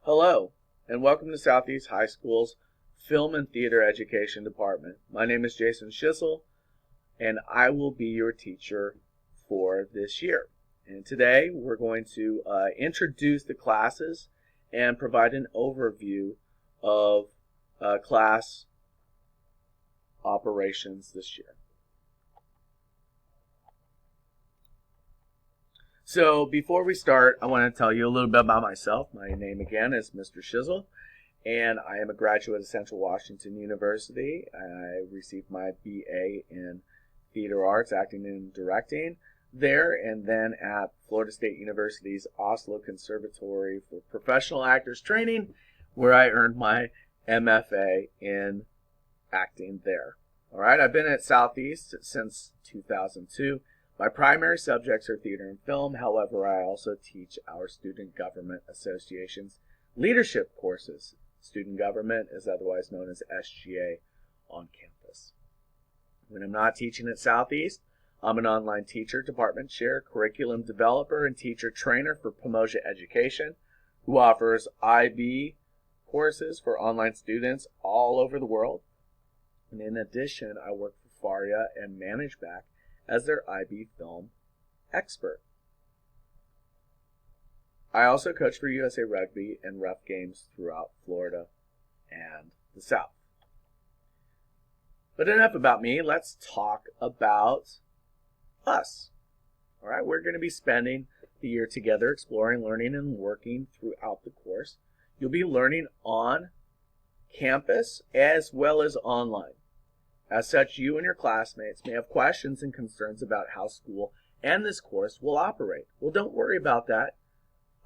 Hello, and welcome to Southeast High School's Film and Theater Education Department. My name is Jason Schissel, and I will be your teacher for this year. And today we're going to introduce the classes and provide an overview of class operations this year. So before we start, I want to tell you a little bit about myself. My name again is Mr. Schissel, and I am a graduate of Central Washington University. I received my BA in Theater Arts, Acting and Directing there, and then at Florida State University's Oslo Conservatory for Professional Actors Training, where I earned my MFA in acting there. All right, I've been at Southeast since 2002. My primary subjects are theater and film. However, I also teach our Student Government Association's leadership courses. Student Government is otherwise known as SGA on campus. When I'm not teaching at Southeast, I'm an online teacher, department chair, curriculum developer, and teacher trainer for Pomoja Education, who offers IB courses for online students all over the world. And in addition, I work for Faria and ManageBack as their IB film expert. I also coach for USA Rugby and ref games throughout Florida and the South. But enough about me. Let's talk about us. All right, we're going to be spending the year together exploring, learning, and working throughout the course. You'll be learning on campus as well as online. As such, you and your classmates may have questions and concerns about how school and this course will operate. Well, don't worry about that.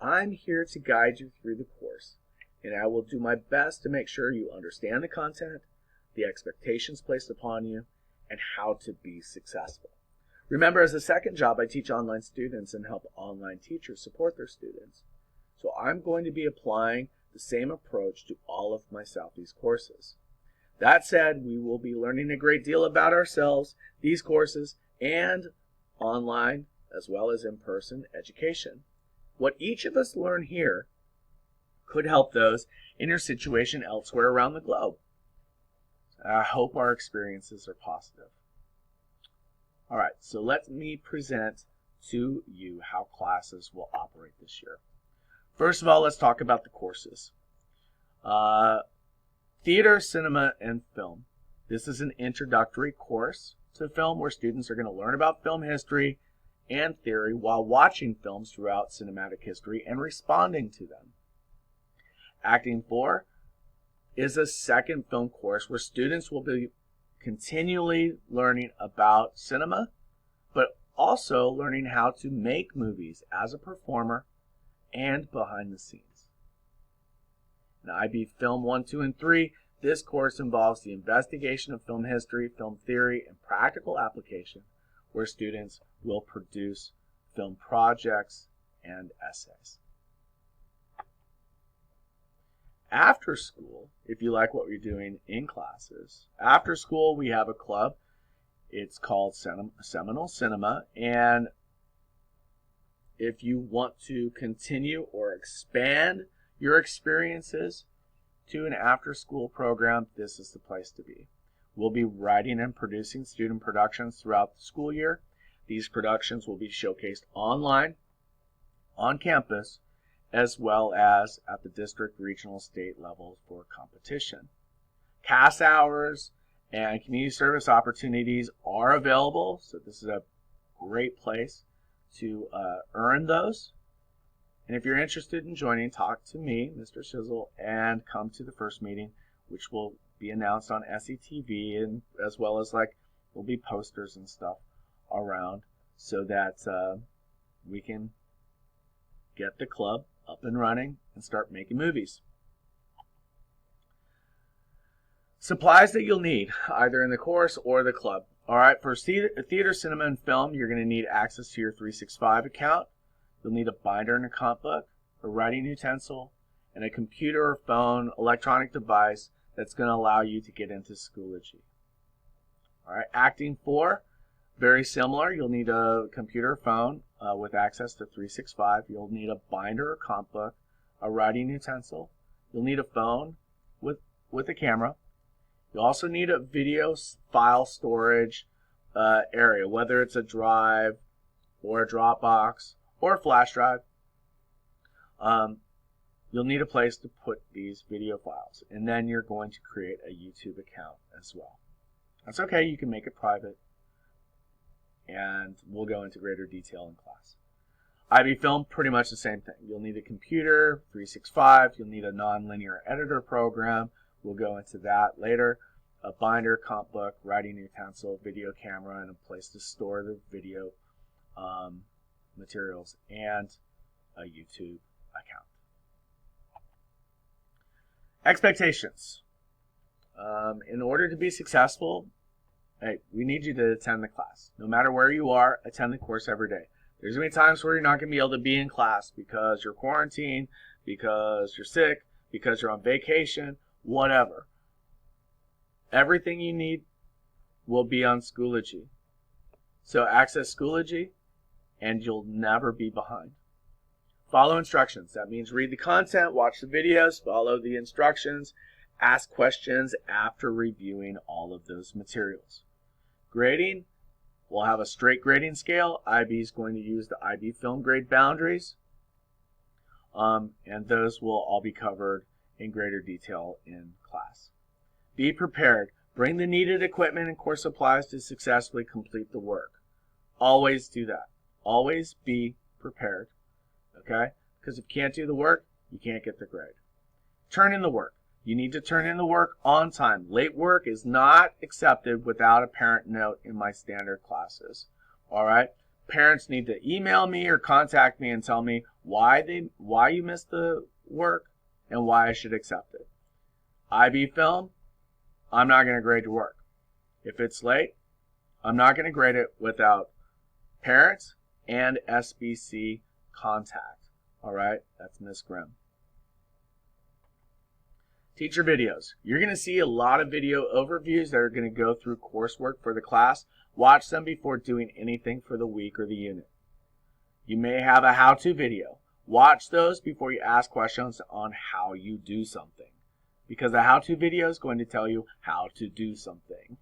I'm here to guide you through the course, and I will do my best to make sure you understand the content, the expectations placed upon you, and how to be successful. Remember, as a second job, I teach online students and help online teachers support their students. So I'm going to be applying the same approach to all of my Southeast courses. That said, we will be learning a great deal about ourselves, these courses, and online as well as in-person education. What each of us learn here could help those in your situation elsewhere around the globe. I hope our experiences are positive. All right, so let me present to you how classes will operate this year. First of all, let's talk about the courses. Theater, cinema, and film. This is an introductory course to film where students are going to learn about film history and theory while watching films throughout cinematic history and responding to them. Acting 4 is a second film course where students will be continually learning about cinema, but also learning how to make movies as a performer and behind the scenes. In IB Film 1, 2, and 3, this course involves the investigation of film history, film theory, and practical application, where students will produce film projects and essays. After school, if you like what we're doing in classes, after school we have a club. It's called Seminole Cinema, and if you want to continue or expand your experiences to an after-school program, this is the place to be. We'll be writing and producing student productions throughout the school year. These productions will be showcased online, on campus, as well as at the district, regional, state level for competition. CAS hours and community service opportunities are available, so this is a great place to earn those. And if you're interested in joining, talk to me, Mr. Schissel, and come to the first meeting, which will be announced on SETV, and as well as there'll be posters and stuff around so that we can get the club up and running and start making movies. Supplies that you'll need, either in the course or the club. All right, for theater, cinema, and film, you're going to need access to your 365 account. You'll need a binder and a comp book, a writing utensil, and a computer or phone electronic device that's going to allow you to get into Schoology. All right, Acting 4, very similar. You'll need a computer or phone with access to 365. You'll need a binder or comp book, a writing utensil. You'll need a phone with a camera. You also need a video file storage area, whether it's a drive or a Dropbox or a flash drive. You'll need a place to put these video files, and then you're going to create a YouTube account as well. That's okay, you can make it private, and we'll go into greater detail in class. IB Film, pretty much the same thing. You'll need a computer, 365, you'll need a nonlinear editor program, we'll go into that later, a binder, comp book, writing utensil, video camera, and a place to store the video materials, and a YouTube account. Expectations. In order to be successful, hey, we need you to attend the class. No matter where you are, attend the course every day. There's going to be times where you're not going to be able to be in class because you're quarantined, because you're sick, because you're on vacation, whatever. Everything you need will be on Schoology. So access Schoology and you'll never be behind. Follow instructions. That means read the content, watch the videos, follow the instructions, ask questions after reviewing all of those materials. Grading, we'll have a straight grading scale. IB is going to use the IB Film grade boundaries, and those will all be covered in greater detail in class. Be prepared. Bring the needed equipment and course supplies to successfully complete the work. Always do that. Always be prepared. Okay? Because if you can't do the work, you can't get the grade. Turn in the work. You need to turn in the work on time. Late work is not accepted without a parent note in my standard classes. All right? Parents need to email me or contact me and tell me why you missed the work and why I should accept it. IB Film, I'm not going to grade your work. If it's late, I'm not going to grade it without parents and SBC contact. All right? That's Miss Grimm. Teacher videos. You're going to see a lot of video overviews that are going to go through coursework for the class. Watch them before doing anything for the week or the unit. You may have a how-to video. Watch those before you ask questions on how you do something. Because the how-to video is going to tell you how to do something.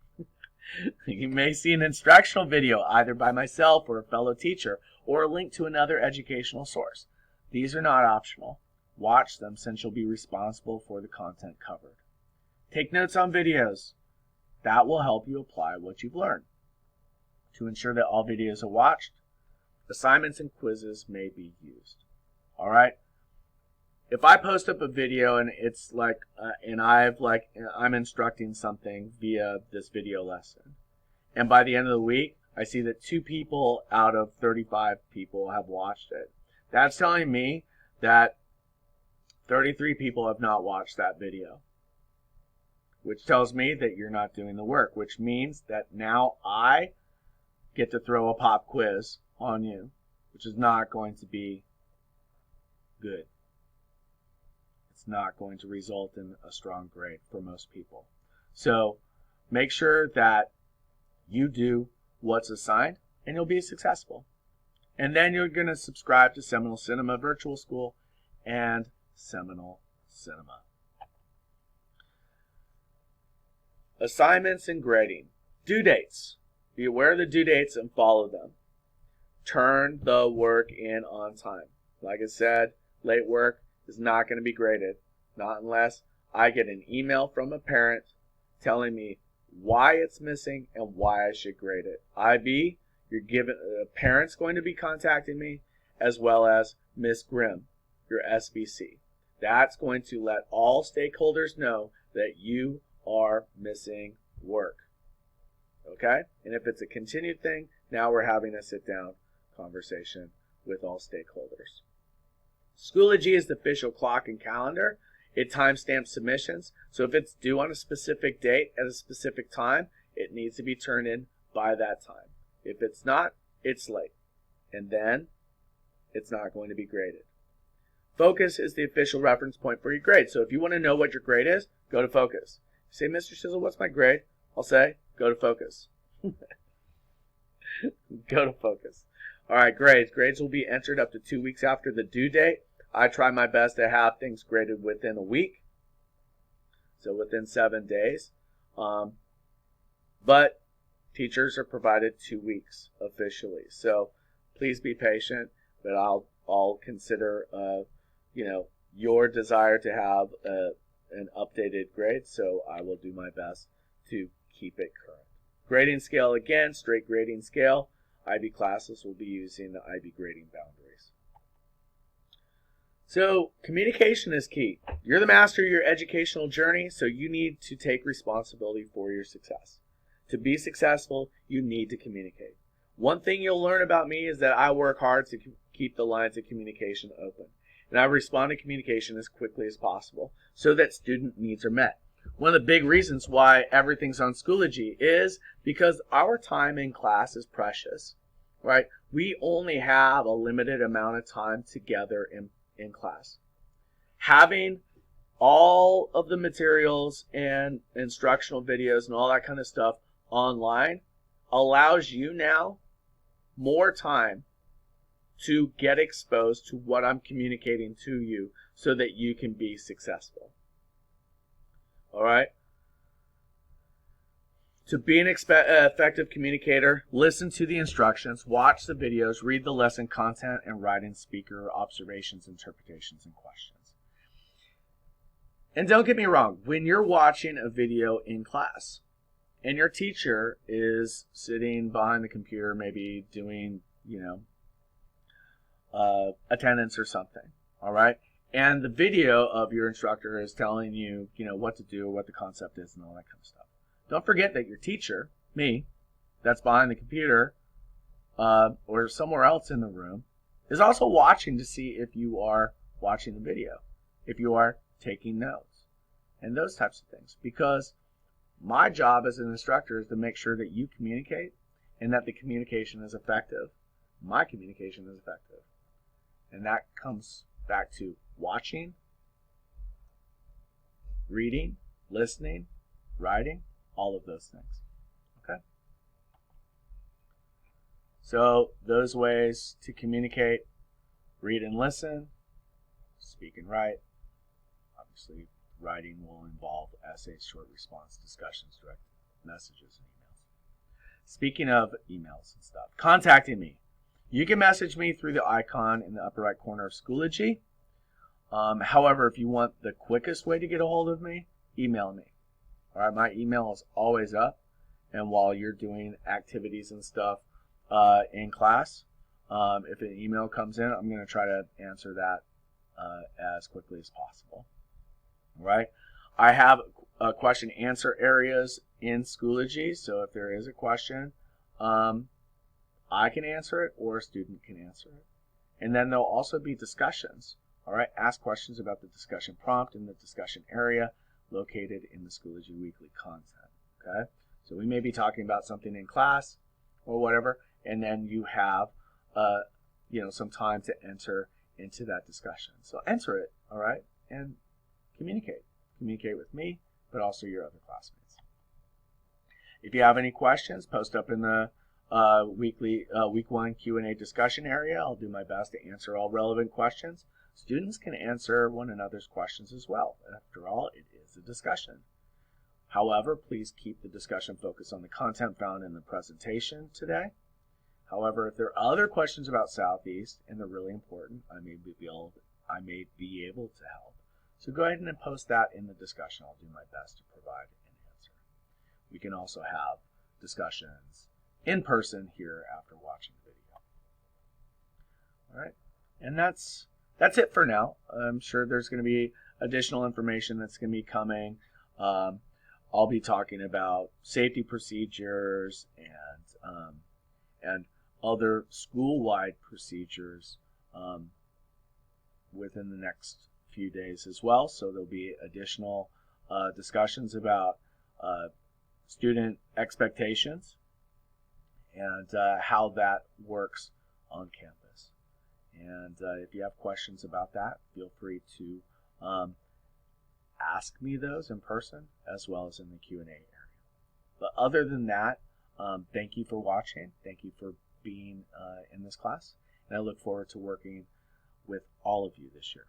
You may see an instructional video either by myself or a fellow teacher or a link to another educational source. These are not optional. Watch them since you'll be responsible for the content covered. Take notes on videos. That will help you apply what you've learned. To ensure that all videos are watched, assignments and quizzes may be used. All right? If I post up a video and it's like, I'm instructing something via this video lesson, and by the end of the week, I see that 2 people out of 35 people have watched it. That's telling me that 33 people have not watched that video, which tells me that you're not doing the work, which means that now I get to throw a pop quiz on you, which is not going to be good. It's not going to result in a strong grade for most people. So make sure that you do what's assigned and you'll be successful. And then you're going to subscribe to Seminole Cinema Virtual School and Seminole Cinema. Assignments and grading. Due dates. Be aware of the due dates and follow them. Turn the work in on time. Like I said, late work is not going to be graded. Not unless I get an email from a parent telling me why it's missing and why I should grade it. IB, you're given a parent's going to be contacting me, as well as Miss Grimm, your SBC. That's going to let all stakeholders know that you are missing work. Okay? And if it's a continued thing, now we're having a sit-down conversation with all stakeholders. Schoology is the official clock and calendar. It timestamps submissions. So if it's due on a specific date at a specific time, it needs to be turned in by that time. If it's not, it's late. And then it's not going to be graded. Focus is the official reference point for your grade. So if you want to know what your grade is, go to Focus. Say, Mr. Sizzle, what's my grade? I'll say, go to Focus. Go to Focus. All right, grades. Grades will be entered up to 2 weeks after the due date. I try my best to have things graded within a week, so within 7 days. But teachers are provided 2 weeks officially, so please be patient. But I'll consider your desire to have an updated grade, so I will do my best to keep it current. Grading scale again, straight grading scale. IB classes will be using the IB grading boundaries. So communication is key. You're the master of your educational journey, so you need to take responsibility for your success. To be successful, you need to communicate. One thing you'll learn about me is that I work hard to keep the lines of communication open. And I respond to communication as quickly as possible so that student needs are met. One of the big reasons why everything's on Schoology is because our time in class is precious, right? We only have a limited amount of time together in class. Having all of the materials and instructional videos and all that kind of stuff online allows you now more time to get exposed to what I'm communicating to you so that you can be successful. All right? To be an effective communicator, listen to the instructions, watch the videos, read the lesson content, and write in speaker observations, interpretations, and questions. And don't get me wrong, when you're watching a video in class and your teacher is sitting behind the computer, maybe doing, attendance or something, all right? And the video of your instructor is telling you, what to do, what the concept is, and all that kind of stuff. Don't forget that your teacher, me, that's behind the computer, or somewhere else in the room, is also watching to see if you are watching the video, if you are taking notes, and those types of things. Because my job as an instructor is to make sure that you communicate and that the communication is effective. My communication is effective. And that comes back to watching, reading, listening, writing, all of those things. Okay? So those ways to communicate: read and listen, speak and write. Obviously, writing will involve essays, short response, discussions, direct messages, and emails. Speaking of emails and stuff, contacting me. You can message me through the icon in the upper right corner of Schoology. However, if you want the quickest way to get a hold of me, email me. All right, my email is always up. And while you're doing activities and stuff in class, if an email comes in, I'm going to try to answer that as quickly as possible. All right, I have question answer areas in Schoology, so if there is a question, I can answer it or a student can answer it. And then there'll also be discussions. All right, ask questions about the discussion prompt in the discussion area located in the Schoology weekly content. Okay, so we may be talking about something in class or whatever, and then you have some time to enter into that discussion. So enter it, all right, and communicate with me, but also your other classmates. If you have any questions, post up in the week 1 Q&A discussion area. I'll do my best to answer all relevant questions. Students can answer one another's questions as well. After all, it is a discussion. However, please keep the discussion focused on the content found in the presentation today. However, if there are other questions about Southeast and they're really important, I may be able to help. So go ahead and post that in the discussion. I'll do my best to provide an answer. We can also have discussions in person here after watching the video. All right, and that's it for now. I'm sure there's going to be additional information that's going to be coming. I'll be talking about safety procedures and other school-wide procedures within the next few days as well. So there'll be additional discussions about student expectations and how that works on campus. And if you have questions about that, feel free to ask me those in person as well as in the Q&A area. But other than that, thank you for watching. Thank you for being in this class. And I look forward to working with all of you this year.